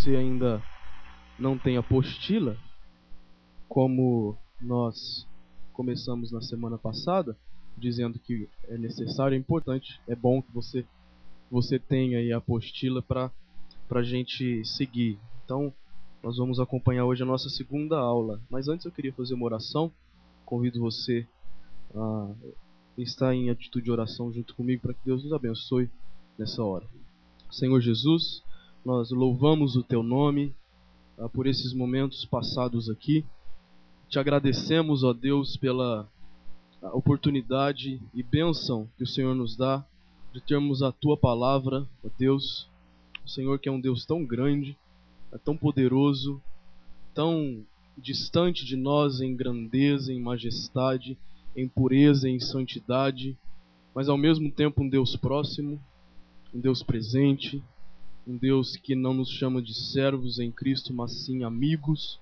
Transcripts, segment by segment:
você ainda não tem apostila, como nós começamos na semana passada, dizendo que é necessário, é importante, é bom que você tenha aí a apostila para a gente seguir. Então, nós vamos acompanhar hoje a nossa segunda aula. Mas antes eu queria fazer uma oração. Convido você a estar em atitude de oração junto comigo para que Deus nos abençoe nessa hora. Senhor Jesus, nós louvamos o Teu nome por esses momentos passados aqui. Te agradecemos, ó Deus, pela oportunidade e bênção que o Senhor nos dá de termos a Tua palavra, ó Deus. O Senhor que é um Deus tão grande, tão poderoso, tão distante de nós em grandeza, em majestade, em pureza, em santidade, mas ao mesmo tempo um Deus próximo, um Deus presente, um Deus que não nos chama de servos em Cristo, mas sim amigos.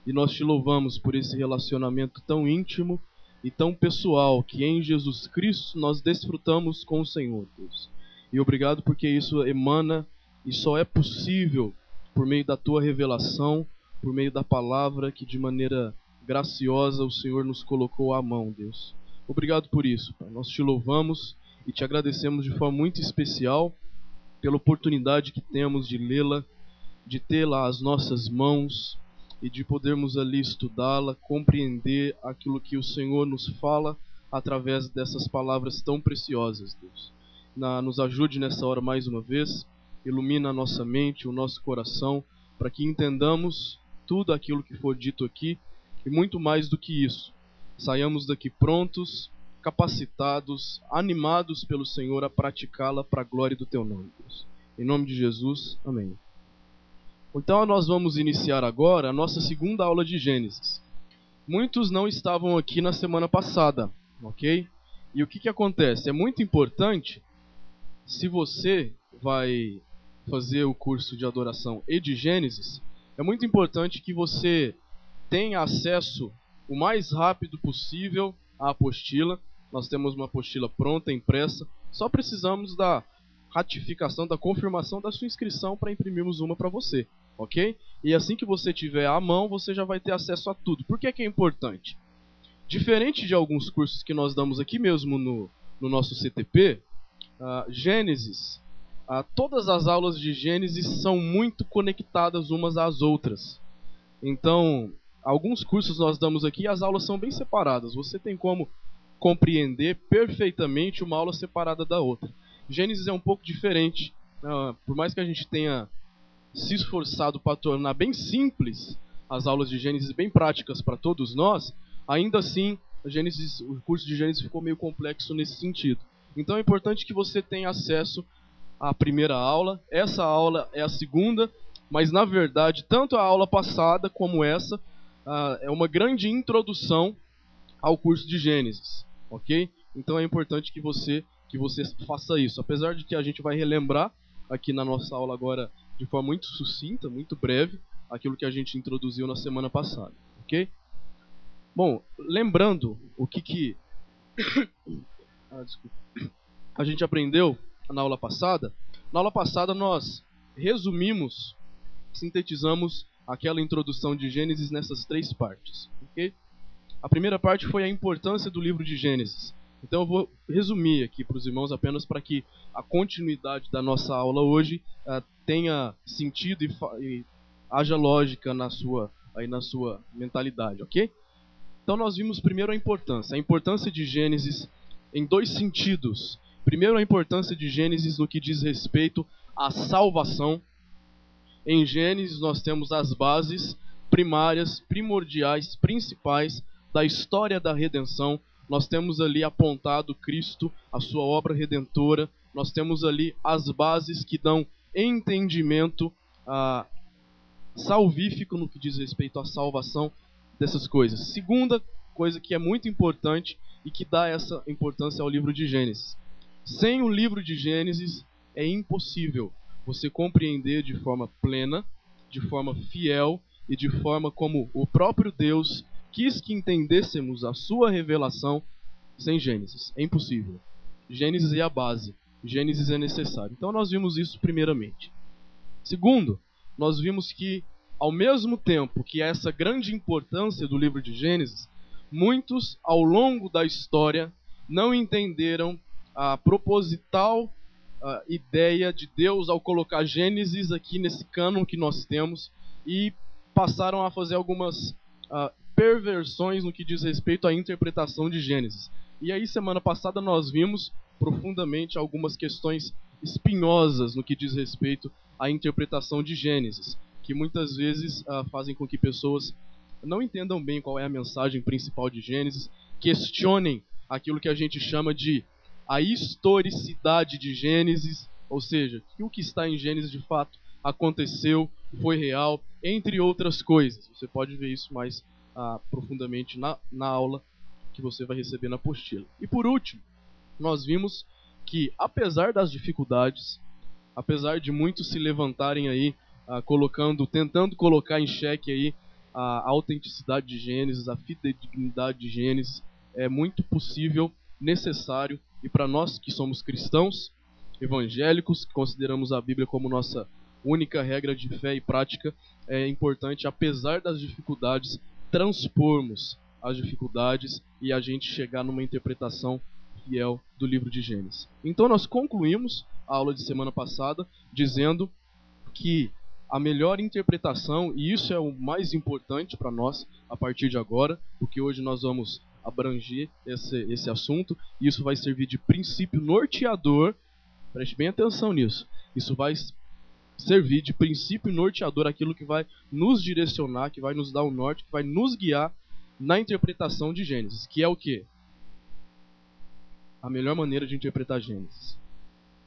E nós te louvamos por esse relacionamento tão íntimo e tão pessoal que em Jesus Cristo nós desfrutamos com o Senhor, Deus. E obrigado porque isso emana e só é possível por meio da Tua revelação, por meio da palavra que de maneira graciosa o Senhor nos colocou à mão, Deus. Obrigado por isso, Pai. Nós te louvamos e te agradecemos de forma muito especial pela oportunidade que temos de lê-la, de tê-la às nossas mãos e de podermos ali estudá-la, compreender aquilo que o Senhor nos fala através dessas palavras tão preciosas, Deus. Nos ajude nessa hora mais uma vez, ilumina a nossa mente, o nosso coração, para que entendamos tudo aquilo que for dito aqui e muito mais do que isso. Saiamos daqui prontos, capacitados, animados pelo Senhor a praticá-la para a glória do Teu nome, Deus. Em nome de Jesus, amém. Então nós vamos iniciar agora a nossa segunda aula de Gênesis. Muitos não estavam aqui na semana passada, ok? E o que acontece? É muito importante, se você vai fazer o curso de adoração e de Gênesis, é muito importante que você tenha acesso o mais rápido possível à apostila. Nós temos uma apostila pronta, impressa. Só precisamos da ratificação, da confirmação da sua inscrição para imprimirmos uma para você, ok? E assim que você tiver à mão, você já vai ter acesso a tudo. Por que é importante? Diferente de alguns cursos que nós damos aqui mesmo no nosso CTP, Gênesis, todas as aulas de Gênesis são muito conectadas umas às outras. Então, alguns cursos nós damos aqui e as aulas são bem separadas. Você tem como compreender perfeitamente uma aula separada da outra. Gênesis é um pouco diferente. Por mais que a gente tenha se esforçado para tornar bem simples as aulas de Gênesis, bem práticas para todos nós, ainda assim o curso de Gênesis ficou meio complexo nesse sentido. Então é importante que você tenha acesso à primeira aula. Essa aula é a segunda, mas na verdade tanto a aula passada como essa é uma grande introdução ao curso de Gênesis, ok? Então é importante que você faça isso. Apesar de que a gente vai relembrar aqui na nossa aula agora de forma muito sucinta, muito breve, aquilo que a gente introduziu na semana passada, ok? Bom, lembrando o que a gente aprendeu na aula passada. Na aula passada nós resumimos, sintetizamos aquela introdução de Gênesis nessas três partes, ok? A primeira parte foi a importância do livro de Gênesis. Então eu vou resumir aqui para os irmãos apenas para que a continuidade da nossa aula hoje tenha sentido e haja lógica na sua mentalidade, ok? Então nós vimos primeiro a importância de Gênesis em dois sentidos. Primeiro, a importância de Gênesis no que diz respeito à salvação. Em Gênesis nós temos as bases primárias, primordiais, principais da história da redenção. Nós temos ali apontado Cristo, a sua obra redentora. Nós temos ali as bases que dão entendimento salvífico no que diz respeito à salvação dessas coisas. Segunda coisa que é muito importante e que dá essa importância ao livro de Gênesis. Sem o livro de Gênesis é impossível você compreender de forma plena, de forma fiel e de forma como o próprio Deus quis que entendêssemos a sua revelação sem Gênesis. É impossível. Gênesis é a base. Gênesis é necessário. Então nós vimos isso primeiramente. Segundo, nós vimos que, ao mesmo tempo que essa grande importância do livro de Gênesis, muitos, ao longo da história, não entenderam a proposital ideia de Deus ao colocar Gênesis aqui nesse cânon que nós temos e passaram a fazer algumas perversões no que diz respeito à interpretação de Gênesis. E aí, semana passada, nós vimos profundamente algumas questões espinhosas no que diz respeito à interpretação de Gênesis, que muitas vezes fazem com que pessoas não entendam bem qual é a mensagem principal de Gênesis, questionem aquilo que a gente chama de a historicidade de Gênesis, ou seja, que o que está em Gênesis de fato aconteceu, foi real, entre outras coisas. Você pode ver isso mais profundamente na aula que você vai receber na apostila. E por último, nós vimos que, apesar das dificuldades, apesar de muitos se levantarem aí, tentando colocar em xeque aí a autenticidade de Gênesis, a fidedignidade de Gênesis, é muito possível, necessário, e para nós que somos cristãos, evangélicos, que consideramos a Bíblia como nossa única regra de fé e prática, é importante, apesar das dificuldades, transpormos as dificuldades e a gente chegar numa interpretação fiel do livro de Gênesis. Então nós concluímos a aula de semana passada dizendo que a melhor interpretação, e isso é o mais importante para nós a partir de agora, porque hoje nós vamos abranger esse assunto, e isso vai servir de princípio norteador, preste bem atenção nisso, isso vai servir de princípio norteador, aquilo que vai nos direcionar, que vai nos dar o norte, que vai nos guiar na interpretação de Gênesis, que é o quê? A melhor maneira de interpretar Gênesis.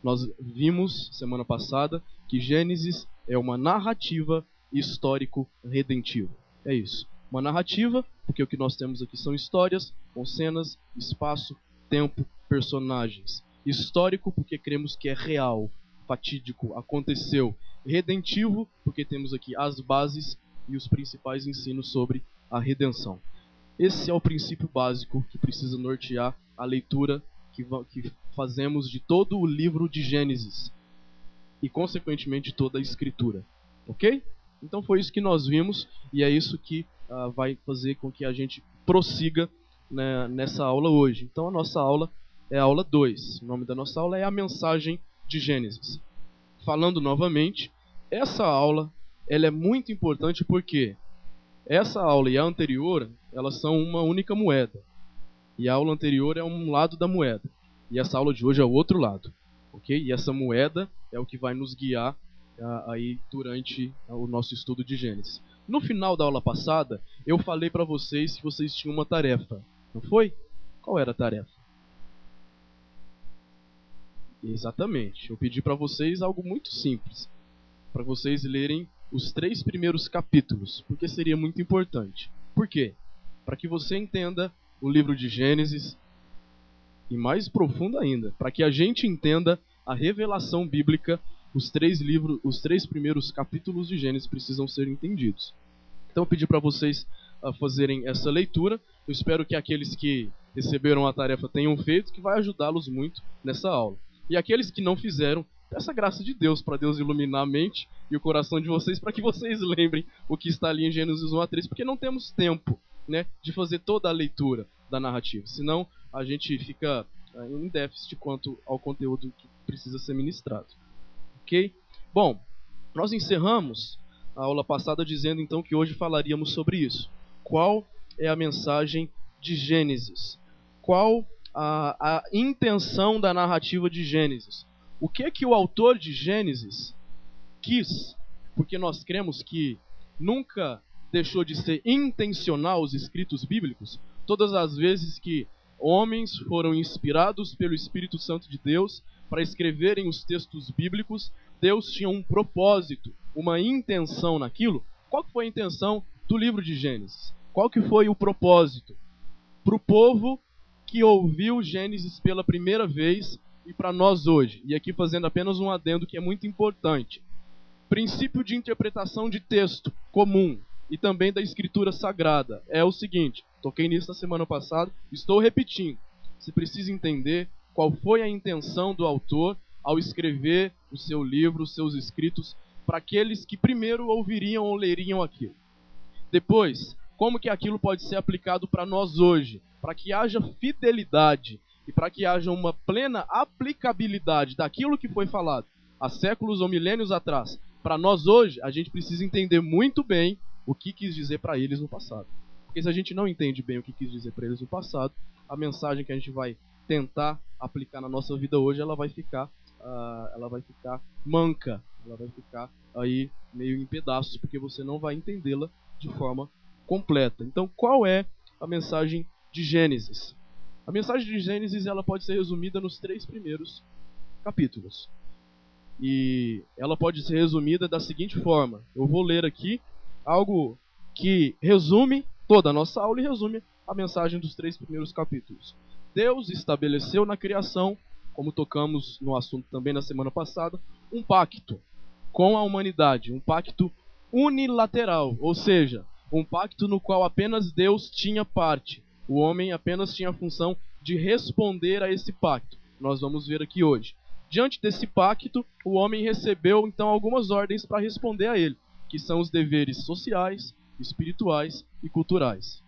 Nós vimos semana passada que Gênesis é uma narrativa histórico-redentiva. É isso. Uma narrativa, porque o que nós temos aqui são histórias com cenas, espaço, tempo, personagens. Histórico, porque cremos que é real, fatídico, aconteceu. Redentivo, porque temos aqui as bases e os principais ensinos sobre a redenção. Esse é o princípio básico que precisa nortear a leitura que fazemos de todo o livro de Gênesis e, consequentemente, toda a Escritura. Ok? Então foi isso que nós vimos e é isso que vai fazer com que a gente prossiga, né, nessa aula hoje. Então a nossa aula é a aula 2. O nome da nossa aula é a mensagem de Gênesis. Falando novamente, essa aula ela é muito importante porque essa aula e a anterior, elas são uma única moeda. E a aula anterior é um lado da moeda. E essa aula de hoje é o outro lado. Ok? E essa moeda é o que vai nos guiar aí durante o nosso estudo de Gênesis. No final da aula passada, eu falei para vocês que vocês tinham uma tarefa. Não foi? Qual era a tarefa? Exatamente. Eu pedi para vocês algo muito simples. Para vocês lerem os 3 primeiros capítulos. Porque seria muito importante. Por quê? Para que você entenda o livro de Gênesis, e mais profundo ainda, para que a gente entenda a revelação bíblica, os 3 primeiros capítulos de Gênesis precisam ser entendidos. Então eu pedi para vocês fazerem essa leitura. Eu espero que aqueles que receberam a tarefa tenham feito, que vai ajudá-los muito nessa aula. E aqueles que não fizeram, peça a graça de Deus, para Deus iluminar a mente e o coração de vocês, para que vocês lembrem o que está ali em Gênesis 1 a 3, porque não temos tempo, né, de fazer toda a leitura da narrativa, senão a gente fica em déficit quanto ao conteúdo que precisa ser ministrado. Ok? Bom, nós encerramos a aula passada dizendo então que hoje falaríamos sobre isso. Qual é a mensagem de Gênesis? Qual a intenção da narrativa de Gênesis? O que é que o autor de Gênesis quis? Porque nós cremos que nunca deixou de ser intencional os escritos bíblicos. Todas as vezes que homens foram inspirados pelo Espírito Santo de Deus para escreverem os textos bíblicos, Deus tinha um propósito, uma intenção naquilo. Qual que foi a intenção do livro de Gênesis? Qual que foi o propósito? Para o povo que ouviu Gênesis pela primeira vez e para nós hoje. E aqui fazendo apenas um adendo que é muito importante. Princípio de interpretação de texto comum e também da escritura sagrada é o seguinte, toquei nisso na semana passada, estou repetindo. Você precisa entender qual foi a intenção do autor ao escrever o seu livro, os seus escritos, para aqueles que primeiro ouviriam ou leriam aquilo. Depois, como que aquilo pode ser aplicado para nós hoje, para que haja fidelidade e para que haja uma plena aplicabilidade daquilo que foi falado há séculos ou milênios atrás. Para nós hoje, a gente precisa entender muito bem o que quis dizer para eles no passado. Porque se a gente não entende bem o que quis dizer para eles no passado, a mensagem que a gente vai tentar aplicar na nossa vida hoje, ela vai ficar manca, ela vai ficar aí meio em pedaços, porque você não vai entendê-la de forma completa. Então, qual é a mensagem de Gênesis? A mensagem de Gênesis ela pode ser resumida nos 3 primeiros capítulos. E ela pode ser resumida da seguinte forma. Eu vou ler aqui algo que resume toda a nossa aula e resume a mensagem dos 3 primeiros capítulos. Deus estabeleceu na criação, como tocamos no assunto também na semana passada, um pacto com a humanidade, um pacto unilateral, ou seja, um pacto no qual apenas Deus tinha parte. O homem apenas tinha a função de responder a esse pacto. Nós vamos ver aqui hoje. Diante desse pacto, o homem recebeu então algumas ordens para responder a ele, que são os deveres sociais, espirituais e culturais.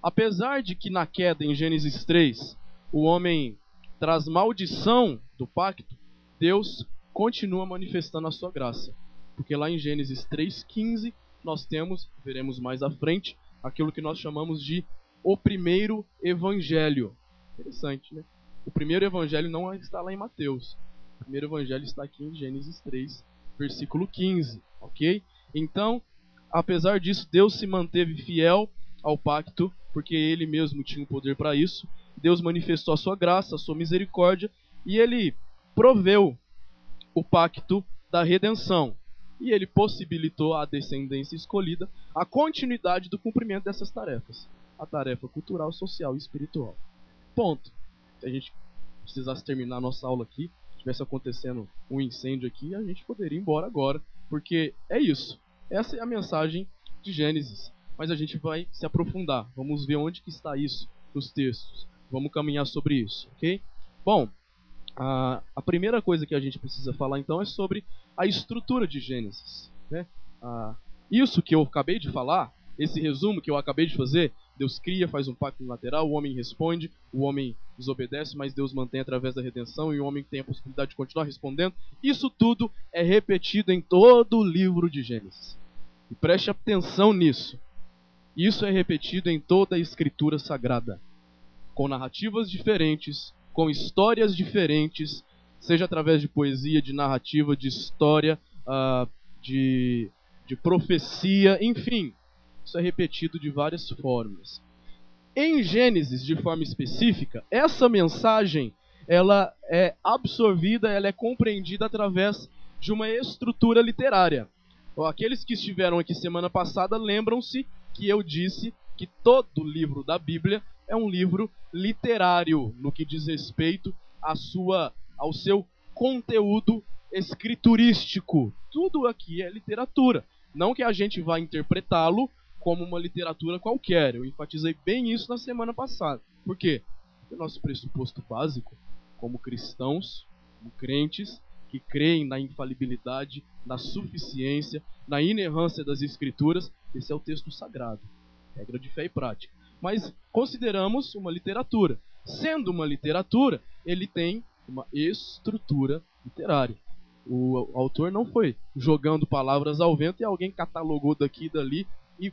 Apesar de que na queda em Gênesis 3, o homem traz maldição do pacto, Deus continua manifestando a sua graça. Porque lá em Gênesis 3,15, nós temos, veremos mais à frente, aquilo que nós chamamos de o primeiro evangelho. Interessante, né? O primeiro evangelho não está lá em Mateus. O primeiro evangelho está aqui em Gênesis 3, versículo 15, ok? Então, apesar disso, Deus se manteve fiel ao pacto, porque Ele mesmo tinha o poder para isso. Deus manifestou a sua graça, a sua misericórdia, e Ele proveu o pacto da redenção. E Ele possibilitou à descendência escolhida a continuidade do cumprimento dessas tarefas. A tarefa cultural, social e espiritual. Ponto. Se a gente precisasse terminar a nossa aula aqui, estivesse acontecendo um incêndio aqui, a gente poderia ir embora agora, porque é isso. Essa é a mensagem de Gênesis. Mas a gente vai se aprofundar. Vamos ver onde que está isso nos textos. Vamos caminhar sobre isso, ok? Bom, a primeira coisa que a gente precisa falar então é sobre a estrutura de Gênesis, né? Isso que eu acabei de falar, esse resumo que eu acabei de fazer, Deus cria, faz um pacto lateral, o homem responde, o homem desobedece, mas Deus mantém através da redenção e o homem tem a possibilidade de continuar respondendo. Isso tudo é repetido em todo o livro de Gênesis. E preste atenção nisso. Isso é repetido em toda a Escritura Sagrada, com narrativas diferentes, com histórias diferentes, seja através de poesia, de narrativa, de história, de profecia, enfim. Isso é repetido de várias formas. Em Gênesis, de forma específica, essa mensagem ela é absorvida, ela é compreendida através de uma estrutura literária. Aqueles que estiveram aqui semana passada lembram-se que eu disse que todo livro da Bíblia é um livro literário no que diz respeito ao seu conteúdo escriturístico. Tudo aqui é literatura. Não que a gente vá interpretá-lo como uma literatura qualquer. Eu enfatizei bem isso na semana passada. Por quê? Porque o nosso pressuposto básico, como cristãos, como crentes, que creem na infalibilidade, na suficiência, na inerrância das Escrituras, esse é o texto sagrado. Regra de fé e prática. Mas consideramos uma literatura. Sendo uma literatura, ele tem uma estrutura literária. O autor não foi jogando palavras ao vento e alguém catalogou daqui e dali e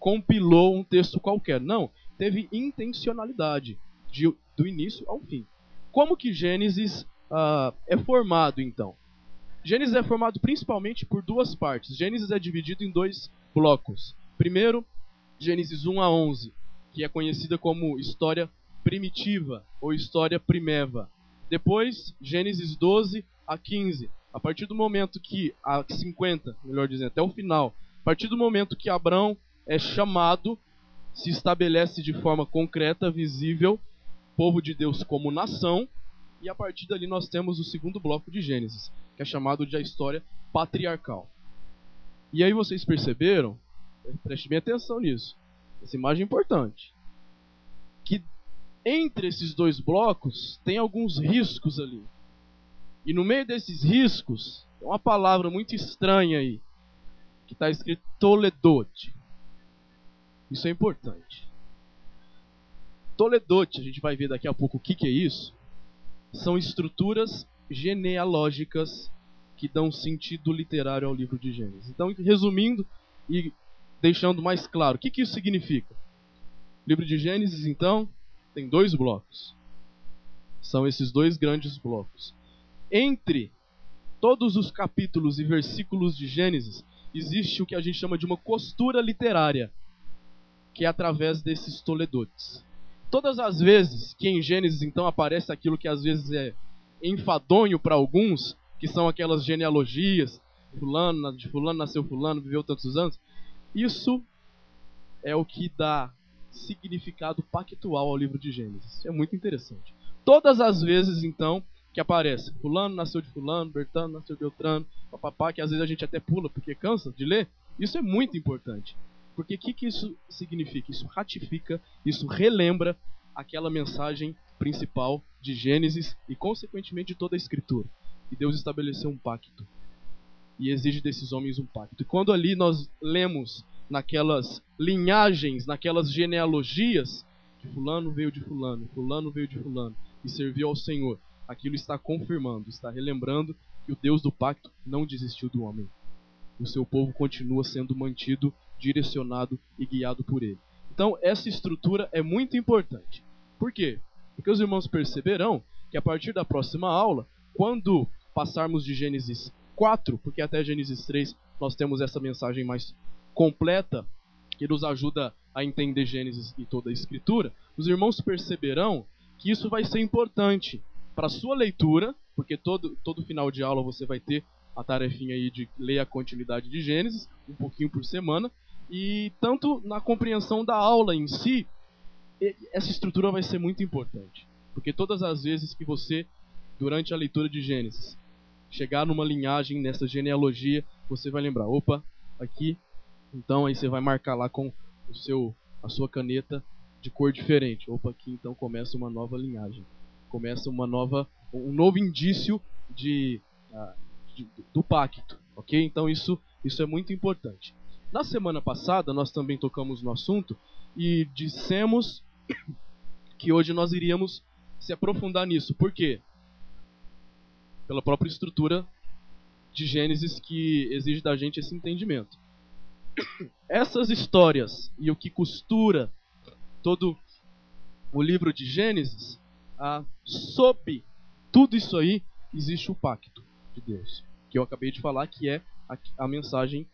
compilou um texto qualquer. Não, teve intencionalidade do início ao fim. Como que Gênesis é formado, então? Gênesis é formado principalmente por 2 partes. Gênesis é dividido em 2 blocos. Primeiro, Gênesis 1 a 11, que é conhecida como história primitiva ou história primeva. Depois, Gênesis 12 a 15. A partir do momento que, a 50, melhor dizendo, até o final, a partir do momento que Abrão é chamado, se estabelece de forma concreta, visível, povo de Deus como nação, e a partir dali nós temos o segundo bloco de Gênesis, que é chamado de a história patriarcal. E aí vocês perceberam, preste bem atenção nisso, essa imagem é importante, que entre esses 2 blocos tem alguns riscos ali. E no meio desses riscos, tem uma palavra muito estranha aí, que está escrito Toledot. Isso é importante. Toledot, a gente vai ver daqui a pouco o que é isso, são estruturas genealógicas que dão sentido literário ao livro de Gênesis. Então, resumindo e deixando mais claro, o que isso significa? O livro de Gênesis, então, tem 2 blocos. São esses 2 grandes blocos. Entre todos os capítulos e versículos de Gênesis, existe o que a gente chama de uma costura literária, que é através desses toledotes. Todas as vezes que em Gênesis, então, aparece aquilo que às vezes é enfadonho para alguns, que são aquelas genealogias, de fulano nasceu fulano, viveu tantos anos, isso é o que dá significado pactual ao livro de Gênesis. Isso é muito interessante. Todas as vezes, então, que aparece fulano nasceu de fulano, Bertano nasceu de Beltrano, papapá, que às vezes a gente até pula porque cansa de ler, isso é muito importante. Porque o que isso significa? Isso ratifica, isso relembra aquela mensagem principal de Gênesis e, consequentemente, de toda a Escritura. E Deus estabeleceu um pacto. E exige desses homens um pacto. E quando ali nós lemos naquelas linhagens, naquelas genealogias, que fulano veio de fulano, fulano veio de fulano, e serviu ao Senhor, aquilo está confirmando, está relembrando que o Deus do pacto não desistiu do homem. O seu povo continua sendo mantido, direcionado e guiado por ele. Então, essa estrutura é muito importante. Por quê? Porque os irmãos perceberão que a partir da próxima aula, quando passarmos de Gênesis 4, porque até Gênesis 3 nós temos essa mensagem mais completa, que nos ajuda a entender Gênesis e toda a Escritura, os irmãos perceberão que isso vai ser importante para a sua leitura, porque todo final de aula você vai ter a tarefinha aí de ler a continuidade de Gênesis, um pouquinho por semana, e tanto na compreensão da aula em si, essa estrutura vai ser muito importante. Porque todas as vezes que você, durante a leitura de Gênesis, chegar numa linhagem, nessa genealogia, você vai lembrar, opa, aqui, então aí você vai marcar lá com a sua caneta de cor diferente. Opa, aqui então começa uma nova linhagem. Começa um novo indício do pacto, ok? Então isso é muito importante. Na semana passada nós também tocamos no assunto e dissemos que hoje nós iríamos se aprofundar nisso. Por quê? Pela própria estrutura de Gênesis que exige da gente esse entendimento. Essas histórias e o que costura todo o livro de Gênesis, sob tudo isso aí existe o pacto de Deus, que eu acabei de falar, que é a mensagem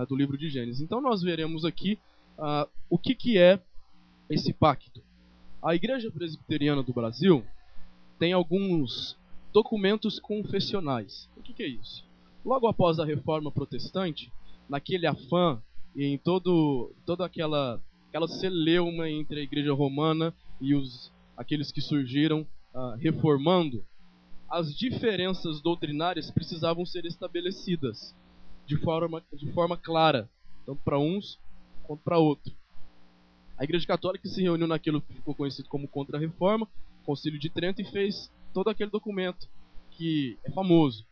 do livro de Gênesis. Então nós veremos aqui o que é esse pacto. A Igreja Presbiteriana do Brasil tem alguns documentos confessionais. O que é isso? Logo após a Reforma Protestante, naquele afã e em toda aquela celeuma entre a Igreja Romana e aqueles que surgiram reformando, as diferenças doutrinárias precisavam ser estabelecidas de forma clara, tanto para uns quanto para outros. A Igreja Católica se reuniu naquilo que ficou conhecido como Contra-Reforma, Concílio de Trento, e fez todo aquele documento que é famoso.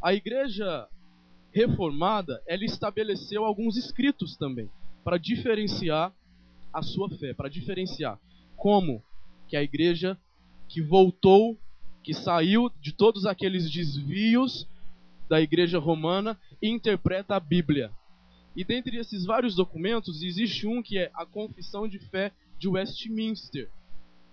A Igreja Reformada, ela estabeleceu alguns escritos também, para diferenciar a sua fé, para diferenciar como que a Igreja que voltou, que saiu de todos aqueles desvios da Igreja Romana, interpreta a Bíblia. E dentre esses vários documentos, existe um que é a Confissão de Fé de Westminster.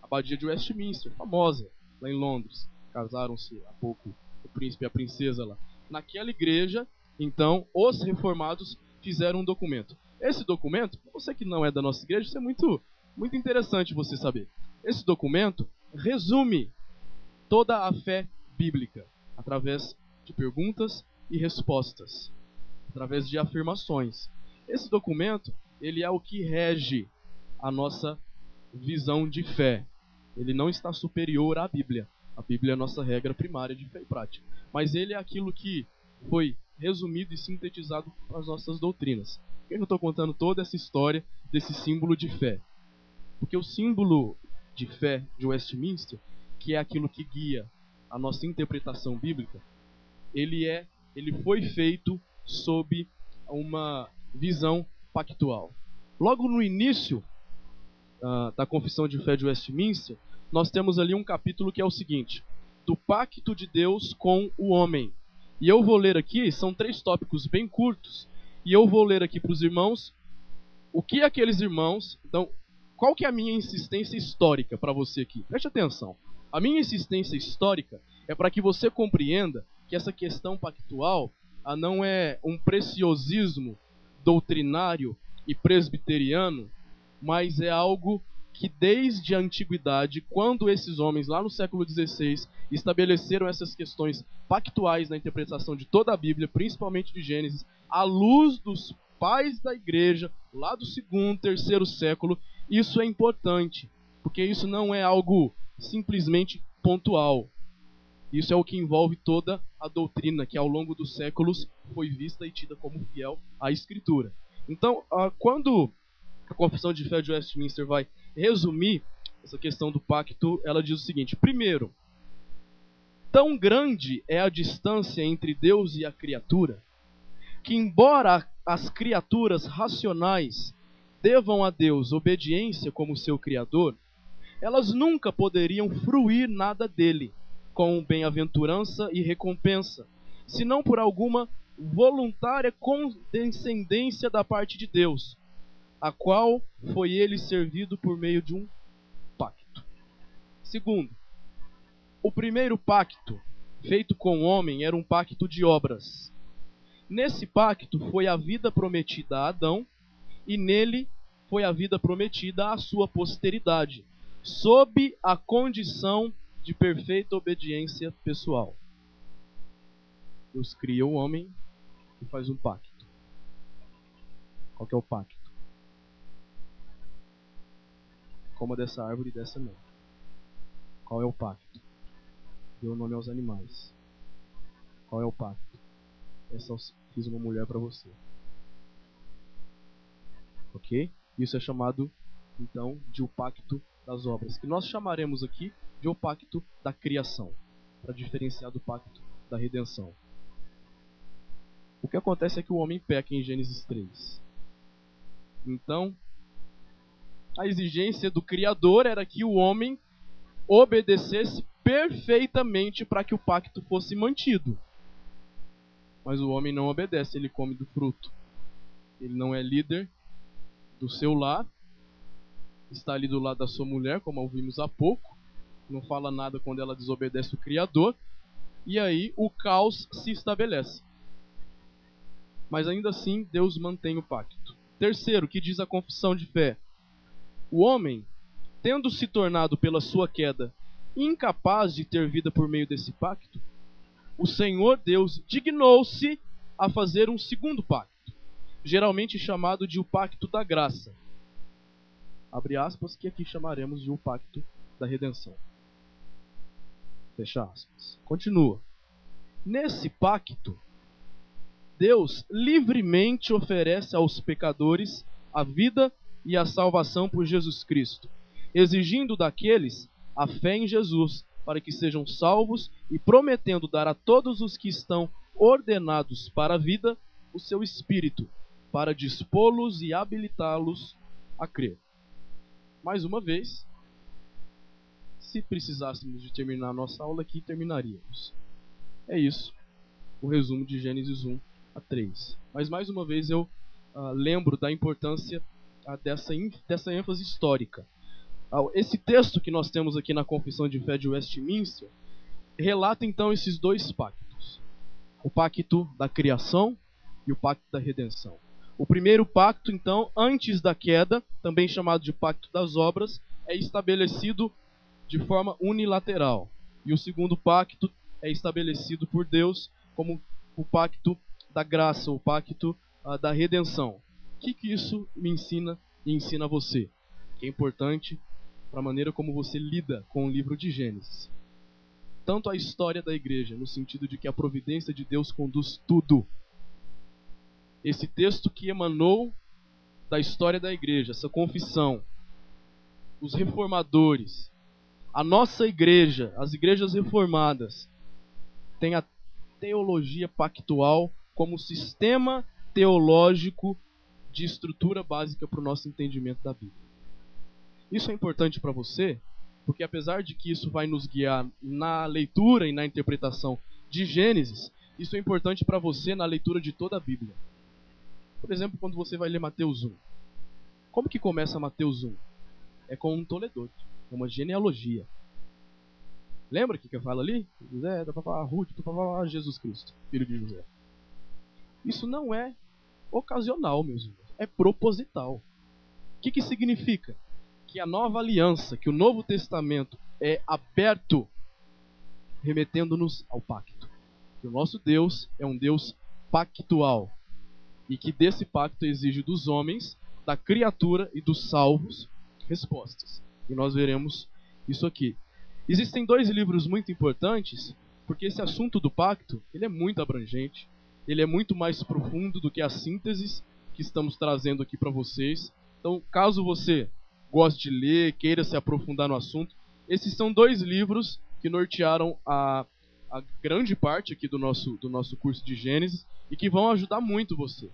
A Abadia de Westminster, famosa, lá em Londres. Casaram-se há pouco o príncipe e a princesa lá. Naquela igreja, então, os reformados fizeram um documento. Esse documento, você que não é da nossa igreja, isso é muito, muito interessante você saber. Esse documento resume toda a fé bíblica, através de perguntas e respostas, através de afirmações. Esse documento, ele é o que rege a nossa visão de fé. Ele não está superior à Bíblia. A Bíblia é a nossa regra primária de fé e prática. Mas ele é aquilo que foi resumido e sintetizado para as nossas doutrinas. Por que eu estou contando toda essa história desse símbolo de fé? Porque o símbolo de fé de Westminster, que é aquilo que guia a nossa interpretação bíblica, ele foi feito sob uma visão pactual. Logo no início da Confissão de Fé de Westminster, nós temos ali um capítulo que é o seguinte: do pacto de Deus com o homem. E eu vou ler aqui, são 3 tópicos bem curtos, e eu vou ler aqui para os irmãos o que aqueles irmãos... Então, qual que é a minha insistência histórica para você aqui? Preste atenção. A minha insistência histórica é para que você compreenda que essa questão pactual não é um preciosismo doutrinário e presbiteriano, mas é algo que desde a antiguidade, quando esses homens lá no século XVI estabeleceram essas questões pactuais na interpretação de toda a Bíblia, principalmente de Gênesis, à luz dos pais da igreja, lá do 2º, 3º século, isso é importante, porque isso não é algo simplesmente pontual. Isso é o que envolve toda a doutrina que ao longo dos séculos foi vista e tida como fiel à Escritura. Então, quando a Confissão de Fé de Westminster vai resumir essa questão do pacto, ela diz o seguinte: primeiro, tão grande é a distância entre Deus e a criatura, que embora as criaturas racionais devam a Deus obediência como seu Criador, elas nunca poderiam fruir nada dele, com bem-aventurança e recompensa, senão por alguma voluntária condescendência da parte de Deus, a qual foi ele servido por meio de um pacto. Segundo, o primeiro pacto feito com o homem era um pacto de obras. Nesse pacto foi a vida prometida a Adão, e nele foi a vida prometida à sua posteridade, sob a condição de perfeita obediência pessoal. Deus cria o homem e faz um pacto. Qual que é o pacto? Coma dessa árvore e dessa não. Qual é o pacto? Deu o nome aos animais. Qual é o pacto? Fiz uma mulher para você. Ok? Isso é chamado, então, de o pacto das obras, que nós chamaremos aqui de o pacto da criação, para diferenciar do pacto da redenção. O que acontece é que o homem peca em Gênesis 3. Então, a exigência do Criador era que o homem obedecesse perfeitamente para que o pacto fosse mantido. Mas o homem não obedece, ele come do fruto. Ele não é líder do seu lar, está ali do lado da sua mulher, como ouvimos há pouco, não fala nada quando ela desobedece o Criador, e aí o caos se estabelece. Mas ainda assim, Deus mantém o pacto. Terceiro, que diz a confissão de fé: o homem, tendo se tornado pela sua queda incapaz de ter vida por meio desse pacto, o Senhor Deus dignou-se a fazer um segundo pacto, geralmente chamado de o pacto da graça. Abre aspas, que aqui chamaremos de o pacto da redenção. Fecha aspas. Continua. Nesse pacto, Deus livremente oferece aos pecadores a vida e a salvação por Jesus Cristo, exigindo daqueles a fé em Jesus, para que sejam salvos, e prometendo dar a todos os que estão ordenados para a vida o seu Espírito, para dispô-los e habilitá-los a crer. Mais uma vez, se precisássemos de terminar a nossa aula aqui, terminaríamos. É isso, o resumo de Gênesis 1 a 3. Mas mais uma vez eu lembro da importância dessa ênfase histórica. Esse texto que nós temos aqui na Confissão de Fé de Westminster relata então esses 2 pactos: o pacto da criação e o pacto da redenção. O primeiro pacto, então, antes da queda, também chamado de pacto das obras, é estabelecido de forma unilateral. E o segundo pacto é estabelecido por Deus como o pacto da graça, o pacto da redenção. O que isso me ensina e ensina a você? Que é importante para a maneira como você lida com o livro de Gênesis. Tanto a história da igreja, no sentido de que a providência de Deus conduz tudo. Esse texto que emanou da história da igreja, essa confissão, os reformadores, A nossa igreja, as igrejas reformadas, tem a teologia pactual como sistema teológico de estrutura básica para o nosso entendimento da Bíblia. Isso é importante para você, porque apesar de que isso vai nos guiar na leitura e na interpretação de Gênesis, isso é importante para você na leitura de toda a Bíblia. Por exemplo, quando você vai ler Mateus 1. Como que começa Mateus 1? É com um toledote, é uma genealogia. Lembra o que fala ali? José, da papá Ruth, do papá Jesus Cristo, filho de José. Isso não é ocasional, meus irmãos. É proposital. O que significa? Que a nova aliança, que o Novo Testamento é aberto, remetendo-nos ao pacto. Que o nosso Deus é um Deus pactual. E que desse pacto exige dos homens, da criatura e dos salvos, respostas. E nós veremos isso aqui. Existem dois livros muito importantes, porque esse assunto do pacto, ele é muito abrangente, ele é muito mais profundo do que as sínteses que estamos trazendo aqui para vocês. Então, caso você goste de ler, queira se aprofundar no assunto, esses são dois livros que nortearam a grande parte aqui do nosso curso de Gênesis e que vão ajudar muito você.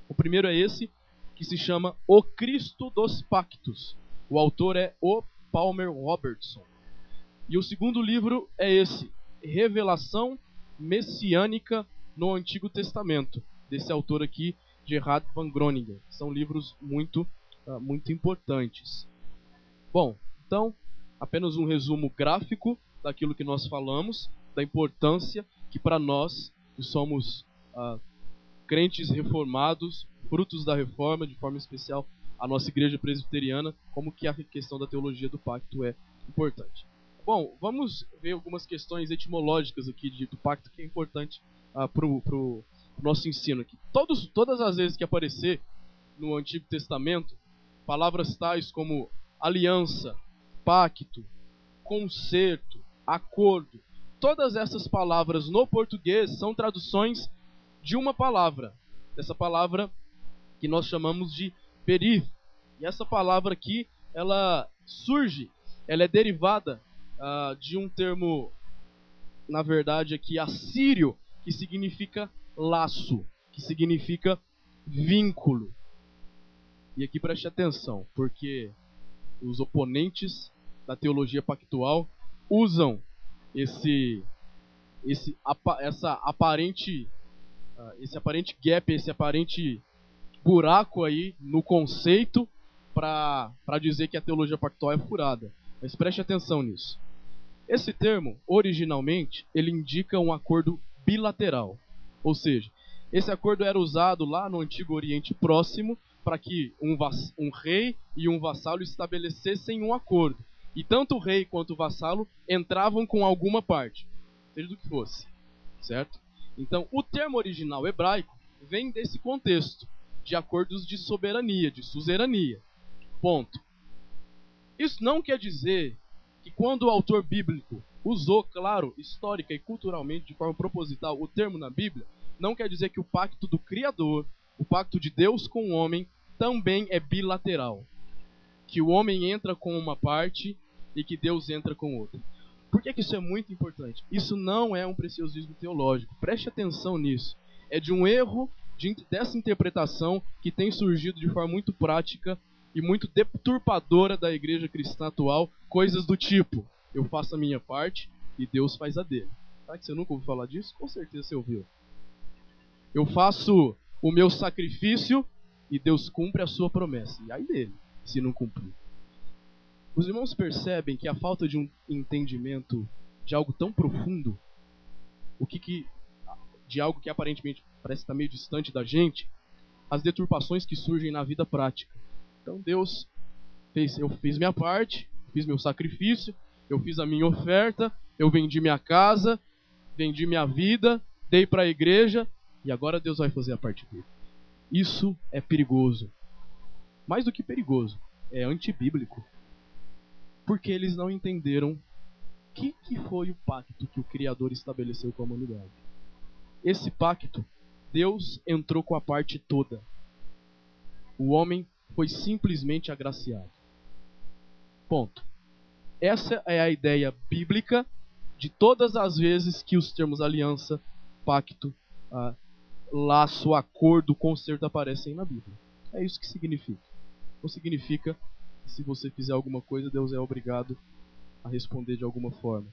O primeiro é esse, que se chama O Cristo dos Pactos. O autor é O. Palmer Robertson. E o segundo livro é esse, Revelação Messiânica no Antigo Testamento, desse autor aqui, Gerhard van Groningen. São livros muito importantes. Bom, então, apenas um resumo gráfico daquilo que nós falamos, da importância que para nós, que somos crentes reformados, frutos da reforma, de forma especial a nossa igreja presbiteriana, como que a questão da teologia do pacto é importante. Bom, vamos ver algumas questões etimológicas aqui do pacto que é importante para o nosso ensino aqui. Todas as vezes que aparecer no Antigo Testamento, palavras tais como aliança, pacto, concerto, acordo, todas essas palavras no português são traduções de uma palavra, dessa palavra que nós chamamos de perith. E essa palavra aqui, ela é derivada de um termo, na verdade aqui assírio, que significa laço, que significa vínculo. E aqui preste atenção, porque os oponentes da teologia pactual usam esse aparente gap, esse aparente buraco aí no conceito para dizer que a teologia pactual é furada. Mas preste atenção nisso. Esse termo, originalmente, ele indica um acordo bilateral. Ou seja, esse acordo era usado lá no Antigo Oriente Próximo para que um rei e um vassalo estabelecessem um acordo. E tanto o rei quanto o vassalo entravam com alguma parte, seja do que fosse, certo? Então, o termo original hebraico vem desse contexto, de acordos de soberania, de suzerania. Ponto. Isso não quer dizer que quando o autor bíblico usou, claro, histórica e culturalmente, de forma proposital, o termo na Bíblia, não quer dizer que o pacto do Criador, o pacto de Deus com o homem, também é bilateral. Que o homem entra com uma parte e que Deus entra com outra. Por que isso é muito importante? Isso não é um preciosismo teológico. Preste atenção nisso. É de um erro dessa interpretação que tem surgido de forma muito prática e muito deturpadora da igreja cristã atual, coisas do tipo: eu faço a minha parte e Deus faz a dele. Será que você nunca ouviu falar disso? Com certeza você ouviu. Eu faço o meu sacrifício e Deus cumpre a sua promessa. E aí dele, se não cumprir. Os irmãos percebem que a falta de um entendimento de algo tão profundo, de algo que aparentemente parece estar meio distante da gente, as deturpações que surgem na vida prática. Então Deus eu fiz minha parte, fiz meu sacrifício, eu fiz a minha oferta, eu vendi minha casa, vendi minha vida, dei para a igreja e agora Deus vai fazer a parte dele. Isso é perigoso. Mais do que perigoso, é antibíblico. Porque eles não entenderam o que foi o pacto que o Criador estabeleceu com a humanidade. Esse pacto, Deus entrou com a parte toda. O homem foi simplesmente agraciado. Ponto. essa é a ideia bíblica de todas as vezes que os termos aliança, pacto, laço, acordo, concerto aparecem na Bíblia. É isso que significa. Não significa que se você fizer alguma coisa, Deus é obrigado a responder de alguma forma.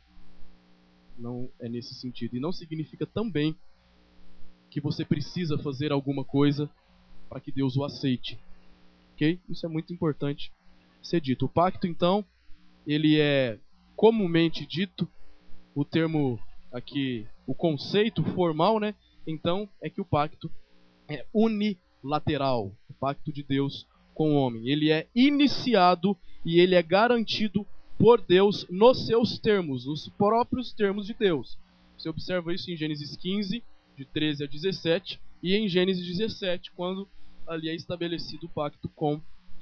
Não é nesse sentido. E não significa também que você precisa fazer alguma coisa para que Deus o aceite. Ok? Isso é muito importante ser dito. O pacto, então, ele é comumente dito, o termo aqui, o conceito formal, né? Então, é que o pacto é unilateral. O pacto de Deus com o homem. Ele é iniciado e ele é garantido por Deus nos seus termos, nos próprios termos de Deus. Você observa isso em Gênesis 15, de 13 a 17, e em Gênesis 17, quando ali é estabelecido o pacto com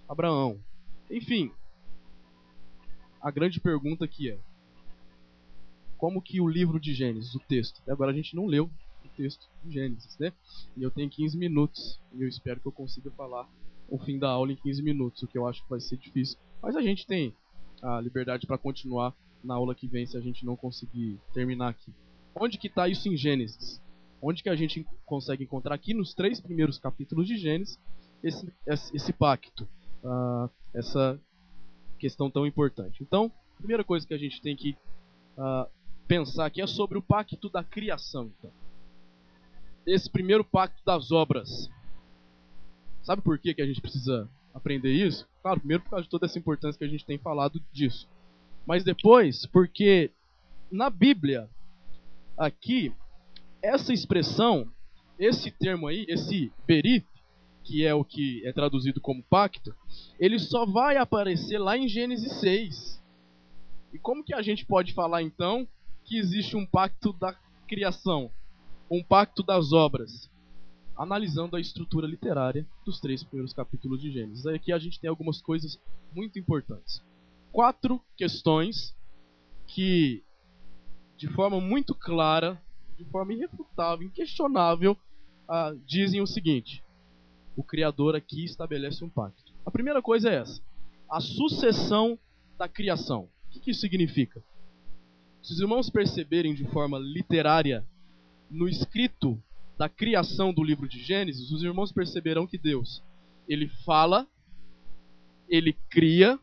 Abraão. Enfim, a grande pergunta aqui é: como que o livro de Gênesis, o texto, até agora a gente não leu o texto de Gênesis, né? E eu tenho 15 minutos, e eu espero que eu consiga falar o fim da aula em 15 minutos, o que eu acho que vai ser difícil. Mas a gente tem a liberdade para continuar na aula que vem se a gente não conseguir terminar aqui. Onde que está isso em Gênesis? Onde que a gente consegue encontrar aqui nos 3 primeiros capítulos de Gênesis esse pacto, essa questão tão importante? Então, a primeira coisa que a gente tem que pensar aqui é sobre o pacto da criação. Então, esse primeiro pacto das obras. Sabe por que a gente precisa aprender isso? Claro, primeiro por causa de toda essa importância que a gente tem falado disso. Mas depois, porque na Bíblia, aqui, essa expressão, esse termo aí, esse berith, que é o que é traduzido como pacto, ele só vai aparecer lá em Gênesis 6. E como que a gente pode falar então que existe um pacto da criação, um pacto das obras? Analisando a estrutura literária dos 3 primeiros capítulos de Gênesis. Aqui a gente tem algumas coisas muito importantes. 4 questões que, de forma muito clara, de forma irrefutável, inquestionável, dizem o seguinte: o Criador aqui estabelece um pacto. A primeira coisa é essa: a sucessão da criação. O que isso significa? Se os irmãos perceberem de forma literária, no escrito da criação do livro de Gênesis, os irmãos perceberão que Deus, ele fala, ele cria,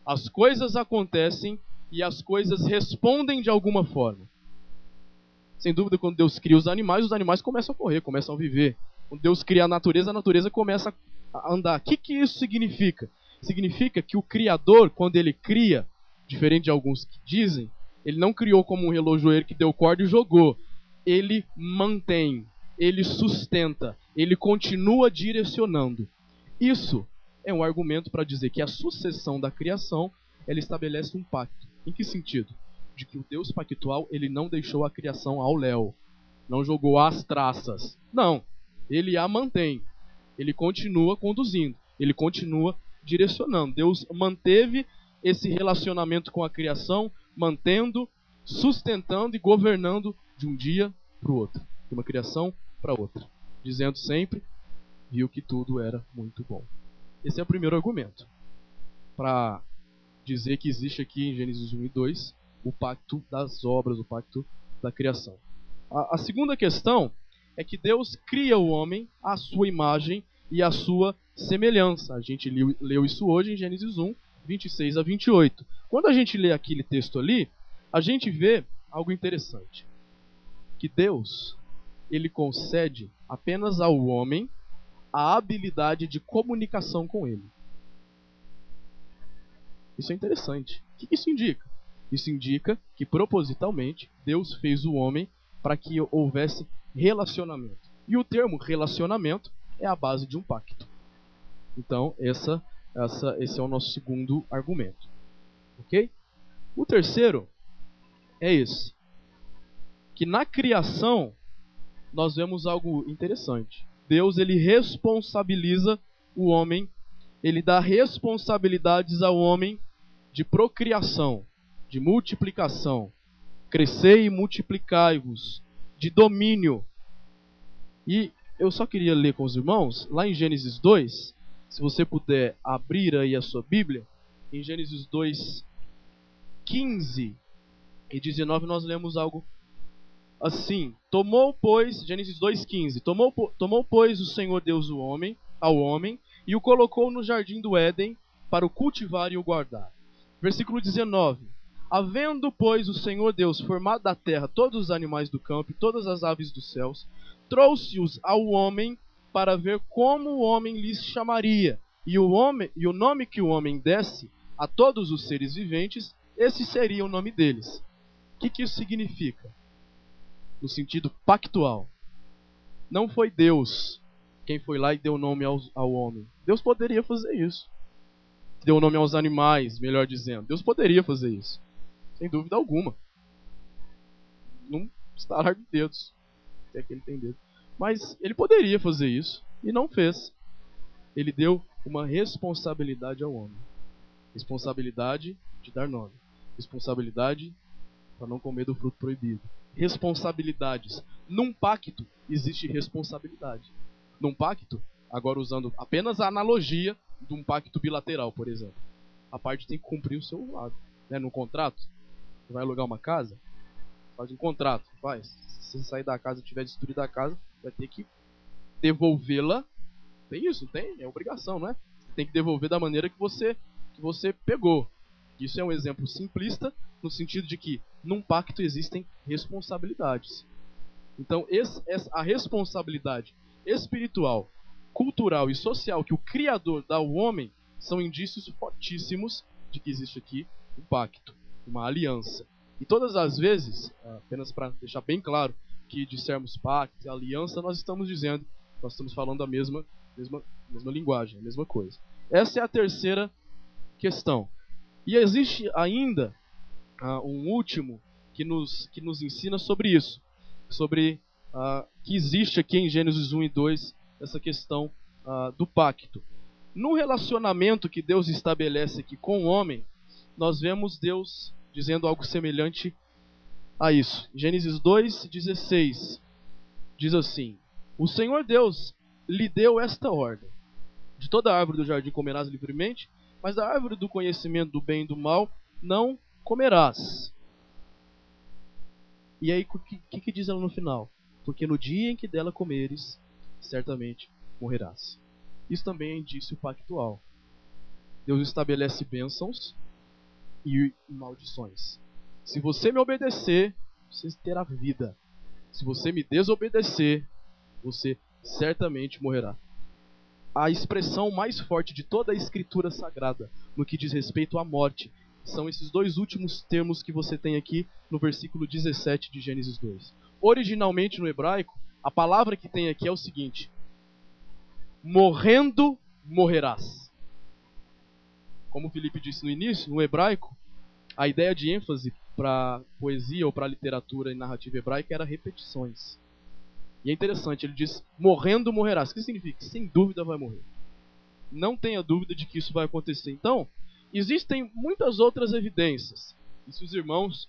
as coisas acontecem e as coisas respondem de alguma forma. Sem dúvida, quando Deus cria os animais começam a correr, começam a viver. Quando Deus cria a natureza começa a andar. O que isso significa? Significa que o Criador, quando ele cria, diferente de alguns que dizem, ele não criou como um relojoeiro que deu corda e jogou. Ele mantém, ele sustenta, ele continua direcionando. Isso é um argumento para dizer que a sucessão da criação, ela estabelece um pacto. Em que sentido? De que o Deus pactual, ele não deixou a criação ao léu, não jogou às traças. Não, ele a mantém, ele continua conduzindo, ele continua direcionando. Deus manteve esse relacionamento com a criação, mantendo, sustentando e governando de um dia para o outro, de uma criação para outra, dizendo sempre: viu que tudo era muito bom. Esse é o primeiro argumento para dizer que existe aqui em Gênesis 1 e 2 o pacto das obras, o pacto da criação. A segunda questão é que Deus cria o homem à sua imagem e à sua semelhança. A gente leu isso hoje em Gênesis 1, 26 a 28. Quando a gente lê aquele texto ali, a gente vê algo interessante. Que Deus, ele concede apenas ao homem a habilidade de comunicação com ele. Isso é interessante. O que isso indica? Isso indica que propositalmente Deus fez o homem para que houvesse relacionamento. E o termo relacionamento é a base de um pacto. Então, esse é o nosso segundo argumento. Ok? O terceiro é esse: que na criação nós vemos algo interessante. Deus, ele responsabiliza o homem, ele dá responsabilidades ao homem de procriação, de multiplicação, crescei e multiplicai-vos, de domínio. E eu só queria ler com os irmãos, lá em Gênesis 2, se você puder abrir aí a sua Bíblia, em Gênesis 2, 15 e 19 nós lemos algo assim: tomou, pois, Gênesis 2:15, tomou, pois, o Senhor Deus ao homem e o colocou no jardim do Éden para o cultivar e o guardar. Versículo 19: havendo, pois, o Senhor Deus formado da terra todos os animais do campo e todas as aves dos céus, trouxe-os ao homem para ver como o homem lhes chamaria. E o nome que o homem desse a todos os seres viventes, esse seria o nome deles. O que isso significa? No sentido pactual. Não foi Deus quem foi lá e deu nome ao homem. Deus poderia fazer isso. Deu nome aos animais, melhor dizendo. Deus poderia fazer isso. Sem dúvida alguma. Num estalar de dedos. Se é que ele tem dedo. Mas ele poderia fazer isso e não fez. Ele deu uma responsabilidade ao homem. Responsabilidade de dar nome. Responsabilidade para não comer do fruto proibido. Responsabilidades. Num pacto existe responsabilidade. Num pacto, agora usando apenas a analogia de um pacto bilateral, por exemplo. A parte tem que cumprir o seu lado. Né? No contrato, você vai alugar uma casa, faz um contrato. Se você sair da casa e tiver destruído a casa, vai ter que devolvê-la. Tem isso, não tem? É obrigação, não é? Você tem que devolver da maneira que você pegou. Isso é um exemplo simplista, no sentido de que num pacto existem responsabilidades. Então, a responsabilidade espiritual, cultural e social que o Criador dá ao homem são indícios fortíssimos de que existe aqui um pacto, uma aliança. E todas as vezes, apenas para deixar bem claro que dissermos pacto e aliança, nós estamos falando a mesma linguagem, a mesma coisa. Essa é a terceira questão. E existe ainda um último que nos ensina sobre isso. Sobre que existe aqui em Gênesis 1 e 2 essa questão do pacto. No relacionamento que Deus estabelece aqui com o homem, nós vemos Deus dizendo algo semelhante a isso. Gênesis 2:16 diz assim: o Senhor Deus lhe deu esta ordem: de toda árvore do jardim comerás livremente, mas da árvore do conhecimento do bem e do mal não comerás. E aí, o que diz ela no final? Porque no dia em que dela comeres, certamente morrerás. Isso também é indício pactual. Deus estabelece bênçãos e maldições. Se você me obedecer, você terá vida. Se você me desobedecer, você certamente morrerá. A expressão mais forte de toda a Escritura Sagrada no que diz respeito à morte são esses dois últimos termos que você tem aqui no versículo 17 de Gênesis 2. Originalmente no hebraico, a palavra que tem aqui é o seguinte: morrendo morrerás. Como o Felipe disse no início, no hebraico, a ideia de ênfase para poesia ou para literatura e narrativa hebraica era repetições. E é interessante, ele diz: morrendo morrerás. O que significa? Sem dúvida vai morrer. Não tenha dúvida de que isso vai acontecer. Então, existem muitas outras evidências. E se os irmãos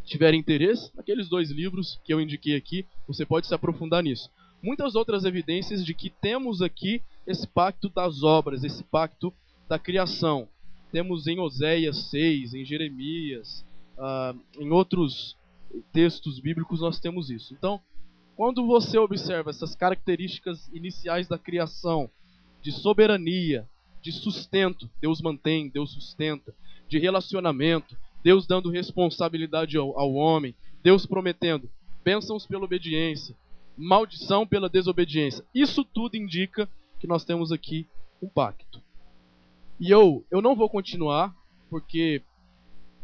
tiverem interesse, naqueles 2 livros que eu indiquei aqui, você pode se aprofundar nisso. Muitas outras evidências de que temos aqui esse pacto das obras, esse pacto da criação. Temos em Oséias 6, em Jeremias, em outros textos bíblicos nós temos isso. Então, quando você observa essas características iniciais da criação, de soberania, de sustento, Deus mantém, Deus sustenta, de relacionamento, Deus dando responsabilidade ao homem, Deus prometendo bênçãos pela obediência, maldição pela desobediência. Isso tudo indica que nós temos aqui um pacto. E eu não vou continuar, porque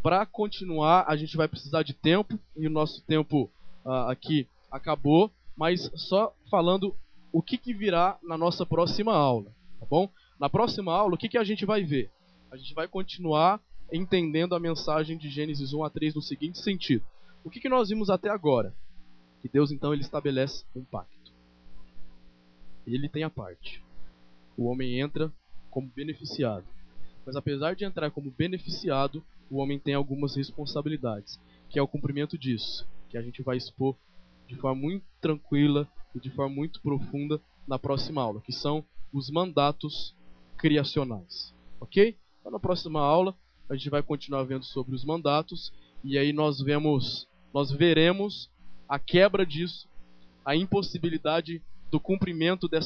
para continuar a gente vai precisar de tempo, e o nosso tempo aqui acabou, mas só falando o que virá na nossa próxima aula, tá bom? Na próxima aula, o que a gente vai ver? A gente vai continuar entendendo a mensagem de Gênesis 1 a 3 no seguinte sentido. O que nós vimos até agora? Que Deus, então, ele estabelece um pacto. Ele tem a parte. O homem entra como beneficiado. Mas apesar de entrar como beneficiado, o homem tem algumas responsabilidades, que é o cumprimento disso, que a gente vai expor de forma muito tranquila e de forma muito profunda na próxima aula, que são os mandatos criacionais. Ok? Então, na próxima aula, a gente vai continuar vendo sobre os mandatos, e aí nós veremos a quebra disso, a impossibilidade do cumprimento dessa